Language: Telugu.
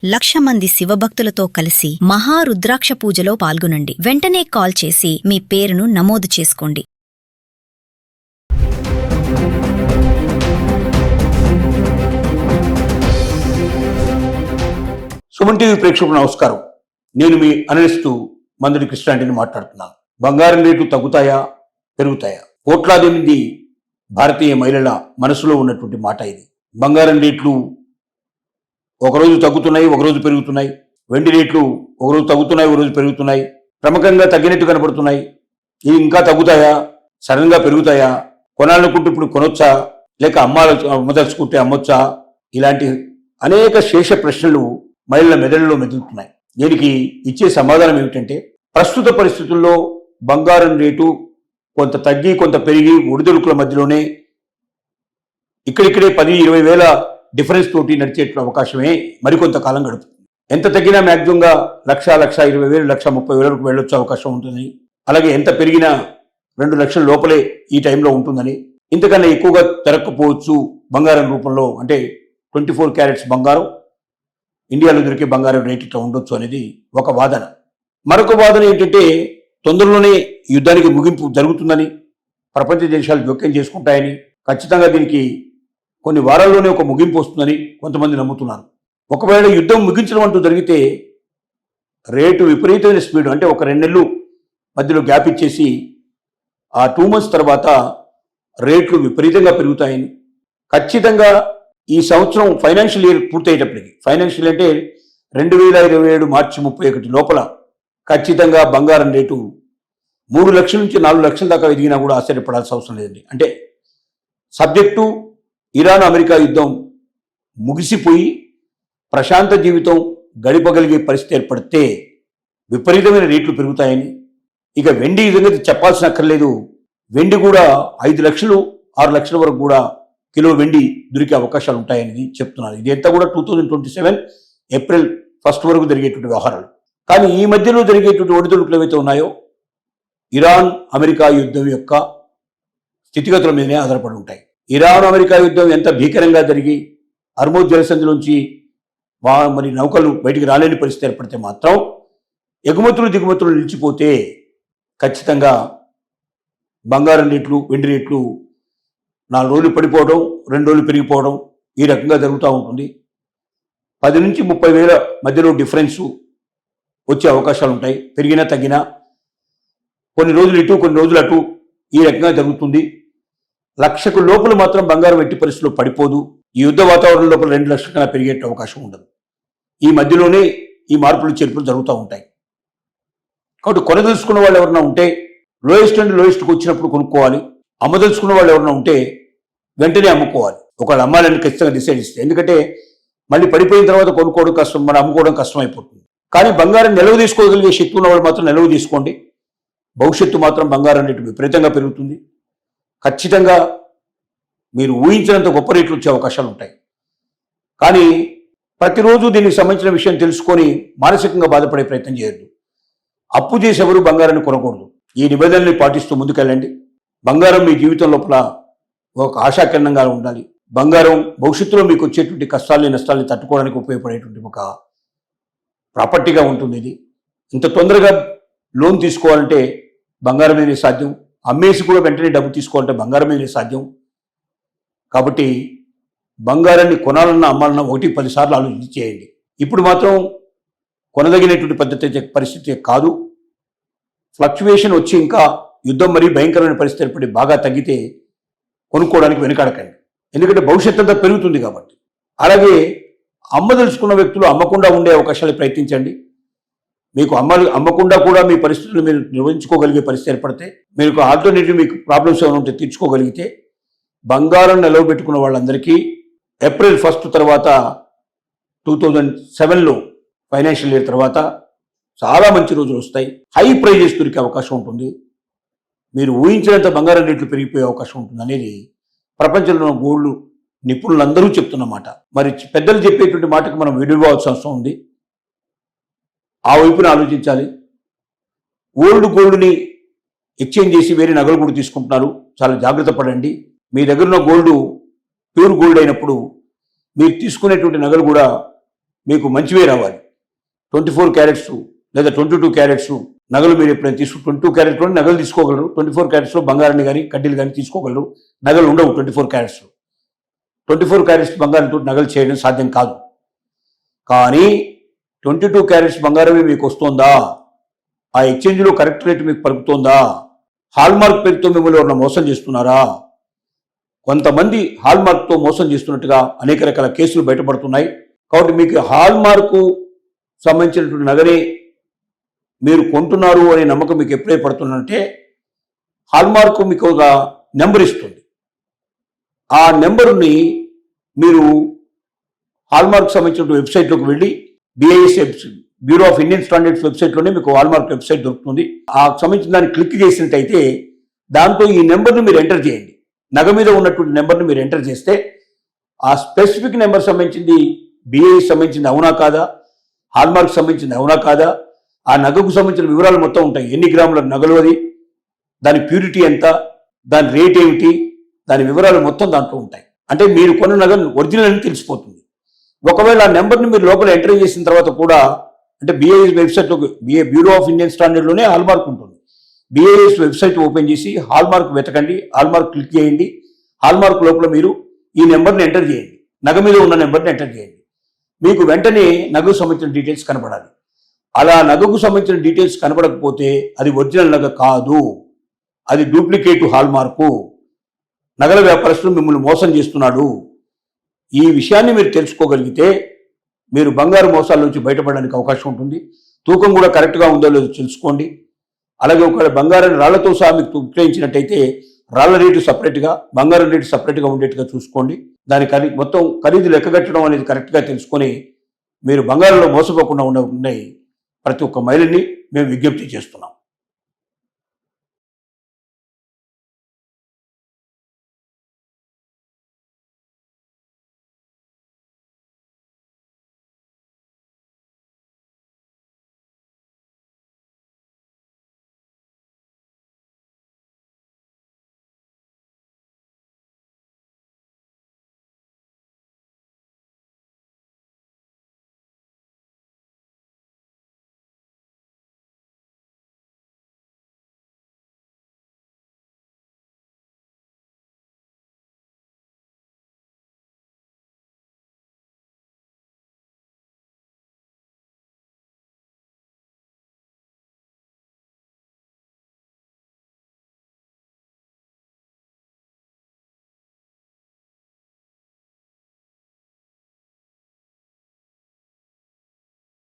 1,00,000 మంది శివభక్తులతో కలిసి మహారుద్రాక్ష పూజలో పాల్గొనండి. వెంటనే కాల్ చేసి మీ పేరును నమోదు చేసుకోండి. సుమన్ టీవీ ప్రేక్షకులకు నమస్కారం. నేను మీ అనలిస్టు మందుడి కృష్ణాంటిని మాట్లాడుతున్నాను. బంగారం రేట్లు తగ్గుతాయా పెరుగుతాయా? కోట్లాది మంది భారతీయ మహిళల మనసులో ఉన్నటువంటి మాట ఇది. బంగారం రేట్లు ఒకరోజు తగ్గుతున్నాయి, ఒకరోజు పెరుగుతున్నాయి. వెండి రేట్లు ఒకరోజు తగ్గుతున్నాయి, ఒకరోజు పెరుగుతున్నాయి. క్రమకంగా తగ్గినట్టు కనబడుతున్నాయి. ఇవి ఇంకా తగ్గుతాయా, సడన్ గా పెరుగుతాయా, కొనాలనుకుంటే ఇప్పుడు కొనొచ్చా, లేక అమ్మదలుచుకుంటే అమ్మొచ్చా? ఇలాంటి అనేక శేష ప్రశ్నలు మహిళల మెదడులో మెదులుతున్నాయి. దీనికి ఇచ్చే సమాధానం ఏమిటంటే, ప్రస్తుత పరిస్థితుల్లో బంగారం రేటు కొంత తగ్గి కొంత పెరిగి ఒడిదుడుకుల మధ్యలోనే ఇక్కడిక్కడే 10-20 వేల డిఫరెన్స్ తోటి నడిచేటువంటి అవకాశమే మరికొంత కాలం గడుపుతుంది. ఎంత తగ్గినా మ్యాక్సిమంగా 1,20,000, 1,30,000 వెళ్ళొచ్చే అవకాశం ఉంటుంది. అలాగే ఎంత పెరిగినా 2 లక్షల లోపలే ఈ టైంలో ఉంటుందని, ఇంతకన్నా ఎక్కువగా పెరగకపోవచ్చు బంగారం రూపంలో. అంటే 24 క్యారెట్స్ బంగారం ఇండియాలో దొరికే బంగారం రేట్ ఇట్లా ఉండొచ్చు అనేది ఒక వాదన. మరొక వాదన ఏంటంటే, తొందరలోనే యుద్ధానికి ముగింపు జరుగుతుందని, ప్రపంచ దేశాలు జోక్యం చేసుకుంటాయని, ఖచ్చితంగా దీనికి కొన్ని వారాల్లోనే ఒక ముగింపు వస్తుందని కొంతమంది నమ్ముతున్నారు. ఒకవేళ యుద్ధం ముగించడం అంటూ జరిగితే రేటు విపరీతమైన స్పీడ్, అంటే ఒక 2 నెలలు మధ్యలో గ్యాప్ ఇచ్చేసి ఆ 2 months తర్వాత రేట్లు విపరీతంగా పెరుగుతాయని, ఖచ్చితంగా ఈ సంవత్సరం ఫైనాన్షియల్ ఇయర్ పూర్తయ్యేటప్పటికి, ఫైనాన్షియల్ అంటే 2027 మార్చి 31 లోపల ఖచ్చితంగా బంగారం రేటు 3 లక్షల నుంచి 4 లక్షల దాకా ఎదిగినా కూడా ఆశ్చర్యపడాల్సిన అవసరం లేదండి. అంటే సబ్జెక్టు ఇరాన్ అమెరికా యుద్ధం ముగిసిపోయి ప్రశాంత జీవితం గడిపగలిగే పరిస్థితి ఏర్పడితే విపరీతమైన రేట్లు పెరుగుతాయని, ఇక వెండి సంగతి చెప్పాల్సిన అక్కర్లేదు. వెండి కూడా 5 లక్షలు 6 లక్షల వరకు కూడా కిలో వెండి దొరికే అవకాశాలు ఉంటాయని చెప్తున్నారు. ఇది అంతా కూడా 2027 ఏప్రిల్ 1 వరకు జరిగేటువంటి వ్యవహారాలు. కానీ ఈ మధ్యలో జరిగేటువంటి ఒడిదుడుకులు ఏవైతే ఉన్నాయో ఇరాన్ అమెరికా యుద్ధం యొక్క స్థితిగతుల మీదనే ఆధారపడి ఉంటాయి. ఇరాన్ అమెరికా యుద్ధం ఎంత భీకరంగా జరిగి హర్మోజ్ జలసంధిలోంచి మరి నౌకలు బయటికి రాలేని పరిస్థితి ఏర్పడితే మాత్రం ఎగుమతులు దిగుమతులు నిలిచిపోతే ఖచ్చితంగా బంగారం రేట్లు వెండి రేట్లు 4 రోజులు పడిపోవడం, 2 రోజులు పెరిగిపోవడం ఈ రకంగా జరుగుతూ ఉంటుంది. 10 నుంచి 30 వేల మధ్యలో డిఫరెన్స్ వచ్చే అవకాశాలు ఉంటాయి. పెరిగినా తగ్గినా కొన్ని రోజులు ఇటు కొన్ని రోజులు అటు ఈ రకంగా జరుగుతుంది. 1,00,000 లోపల మాత్రం బంగారం ఎట్టి పరిస్థితుల్లో పడిపోదు. ఈ యుద్ధ వాతావరణం లోపల 2 లక్షల కన్నా పెరిగే అవకాశం ఉండదు. ఈ మధ్యలోనే ఈ మార్పులు చేర్పులు జరుగుతూ ఉంటాయి. కాబట్టి కొనదలుచుకున్న వాళ్ళు ఎవరైనా ఉంటే లోయెస్ట్ అండ్ లోయెస్ట్కి వచ్చినప్పుడు కొనుక్కోవాలి. అమ్మదలుచుకున్న వాళ్ళు ఎవరైనా ఉంటే వెంటనే అమ్ముకోవాలి. ఒకవేళ అమ్మాలని ఖచ్చితంగా డిసైడ్ ఇస్తే, ఎందుకంటే మళ్ళీ పడిపోయిన తర్వాత కొనుక్కోవడం కష్టం, మనం అమ్ముకోవడం కష్టం అయిపోతుంది. కానీ బంగారం నిల్వ తీసుకోగలిగే శక్తి ఉన్న వాళ్ళు మాత్రం నిల్వ తీసుకోండి. భవిష్యత్తు మాత్రం బంగారం రేటు విపరీతంగా పెరుగుతుంది. ఖచ్చితంగా మీరు ఊహించినంత గొప్ప రేట్లు వచ్చే అవకాశాలు ఉంటాయి. కానీ ప్రతిరోజు దీనికి సంబంధించిన విషయం తెలుసుకొని మానసికంగా బాధపడే ప్రయత్నం చేయొద్దు. అప్పు చేసి ఎవరు బంగారాన్ని కొనకూడదు. ఈ నిబంధనల్ని పాటిస్తూ ముందుకెళ్ళండి. బంగారం మీ జీవితం లోపల ఒక ఆశాకిరణంగా ఉండాలి. బంగారం భవిష్యత్తులో మీకు వచ్చేటువంటి కష్టాలని నష్టాలని తట్టుకోవడానికి ఉపయోగపడేటువంటి ఒక ప్రాపర్టీగా ఉంటుంది. ఇది ఇంత తొందరగా లోన్ తీసుకోవాలంటే బంగారం మీదే సాధ్యం. అమ్మేసి కూడా వెంటనే డబ్బు తీసుకోవాలంటే బంగారం మీదే సాధ్యం. కాబట్టి బంగారాన్ని కొనాలన్నా అమ్మాలన్నా 1-10 సార్లు ఆలోచించి చేయండి. ఇప్పుడు మాత్రం కొనదగినటువంటి పరిస్థితి కాదు. ఫ్లక్చువేషన్ వచ్చి ఇంకా యుద్ధం మరీ భయంకరమైన పరిస్థితి ఏర్పడి బాగా తగ్గితే కొనుక్కోవడానికి వెనకాడకండి. ఎందుకంటే భవిష్యత్తు అంతా పెరుగుతుంది కాబట్టి. అలాగే అమ్మదలుచుకున్న వ్యక్తులు అమ్మకుండా ఉండే అవకాశాలు ప్రయత్నించండి. మీకు అమ్మకుండా కూడా మీ పరిస్థితులు మీరు నిర్వహించుకోగలిగే పరిస్థితి ఏర్పడితే, మీకు ఆల్టర్నేటివ్ మీకు ప్రాబ్లమ్స్ ఏమైనా ఉంటే తీర్చుకోగలిగితే, బంగారం నిలవబెట్టుకున్న వాళ్ళందరికీ ఏప్రిల్ 1 తర్వాత 2007లో ఫైనాన్షియల్ ఇయర్ తర్వాత చాలా మంచి రోజులు వస్తాయి. హై ప్రైజెస్ దొరికే అవకాశం ఉంటుంది. మీరు ఊహించినంత బంగారం రేట్లు పెరిగిపోయే అవకాశం ఉంటుంది అనేది ప్రపంచంలో ఉన్న గోల్డ్ నిపుణులందరూ చెప్తున్నమాట. మరి పెద్దలు చెప్పేటువంటి మాటకు మనం విడిపోవాల్సిన అవసరం ఉంది. ఆ వైపున ఆలోచించాలి. గోల్డ్ని ఎక్స్చేంజ్ చేసి వేరే నగలు కూడా తీసుకుంటున్నారు. చాలా జాగ్రత్త పడండి. మీ దగ్గర ఉన్న గోల్డ్ ప్యూర్ గోల్డ్ అయినప్పుడు మీరు తీసుకునేటువంటి నగలు కూడా మీకు మంచివే రావాలి. 24 క్యారెట్స్ లేదా 22 క్యారెట్స్ నగలు మీరు ఎప్పుడైనా 22 క్యారెట్స్లో నగలు తీసుకోగలరు. 24 క్యారెట్స్లో బంగారాన్ని కానీ కడ్డీలు కానీ తీసుకోగలరు. నగలు ఉండవు 24 క్యారెట్స్లో. 24 క్యారెట్స్ బంగారంతో నగలు చేయడం సాధ్యం కాదు. కానీ 22 క్యారెట్స్ బంగారమే మీకు వస్తుందా? ఆ ఎక్స్చేంజ్లో కరెక్ట్ రేటు మీకు పలుకుతోందా? హాల్మార్క్ పేరుతో మిమ్మల్ని ఎవరైనా మోసం చేస్తున్నారా? కొంతమంది హాల్మార్క్తో మోసం చేస్తున్నట్టుగా అనేక రకాల కేసులు బయటపడుతున్నాయి. కాబట్టి మీకు హాల్మార్కు సంబంధించినటువంటి నగనే మీరు కొంటున్నారు అనే నమ్మకం మీకు ఎప్పుడే పడుతుందంటే హాల్మార్క్ మీకు ఒక నెంబర్ ఇస్తుంది. ఆ నెంబరుని మీరు హాల్మార్క్ సంబంధించిన వెబ్సైట్లోకి వెళ్ళి BIS bureau of Indian standards వెబ్సైట్లోనే మీకు హాల్మార్క్ వెబ్సైట్ దొరుకుతుంది. ఆ సంబంధించిన దాన్ని క్లిక్ చేసినట్టయితే దాంతో ఈ నెంబర్ని మీరు ఎంటర్ చేయండి. నగ మీద ఉన్నటువంటి నెంబర్ని మీరు ఎంటర్ చేస్తే ఆ స్పెసిఫిక్ నెంబర్ సంబంధించింది BIS సంబంధించింది అవునా కాదా, హాల్మార్క్ సంబంధించింది అవునా కాదా, ఆ నగకు సంబంధించిన వివరాలు మొత్తం ఉంటాయి. ఎన్ని గ్రాముల నగలు అది, దాని ప్యూరిటీ ఎంత, దాని రేట్ ఏమిటి, దాని వివరాలు మొత్తం దాంట్లో ఉంటాయి. అంటే మీరు కొన్న నగ ఒరిజినల్ అని తెలిసిపోతుంది. ఒకవేళ ఆ నెంబర్ని మీరు లోపల ఎంటర్ చేసిన తర్వాత కూడా అంటే BIS వెబ్సైట్లో బ్యూరో ఆఫ్ ఇండియన్ స్టాండర్డ్లోనే హాల్మార్క్ ఉంటుంది. BIS వెబ్సైట్ ఓపెన్ చేసి హాల్మార్క్ వెతకండి, హాల్మార్క్ క్లిక్ చేయండి. హాల్మార్క్ లోపల మీరు ఈ నెంబర్ని ఎంటర్ చేయండి, నగ మీద ఉన్న నెంబర్ని ఎంటర్ చేయండి. మీకు వెంటనే నగకు సంబంధించిన డీటెయిల్స్ కనబడాలి. అలా నగకు సంబంధించిన డీటెయిల్స్ కనబడకపోతే అది ఒరిజినల్ నగ కాదు, అది డూప్లికేట్ హాల్మార్కు. నగల వ్యాపారస్తులు మిమ్మల్ని మోసం చేస్తున్నాడు. ఈ విషయాన్ని మీరు తెలుసుకోగలిగితే మీరు బంగారు మోసాల నుంచి బయటపడడానికి అవకాశం ఉంటుంది. తూకం కూడా కరెక్ట్గా ఉందో లేదో తెలుసుకోండి. అలాగే ఒకవేళ బంగారాన్ని రాళ్లతో సహా మీకు విక్రయించినట్టయితే రాళ్ల రేటు సపరేట్గా, బంగారం రేటు సపరేట్గా ఉండేట్టుగా చూసుకోండి. దాని మొత్తం ఖరీదు లెక్కగట్టడం అనేది కరెక్ట్గా తెలుసుకొని మీరు బంగారంలో మోసపోకుండా ఉండే ప్రతి ఒక్క మహిళని మేము విజ్ఞప్తి చేస్తున్నాం.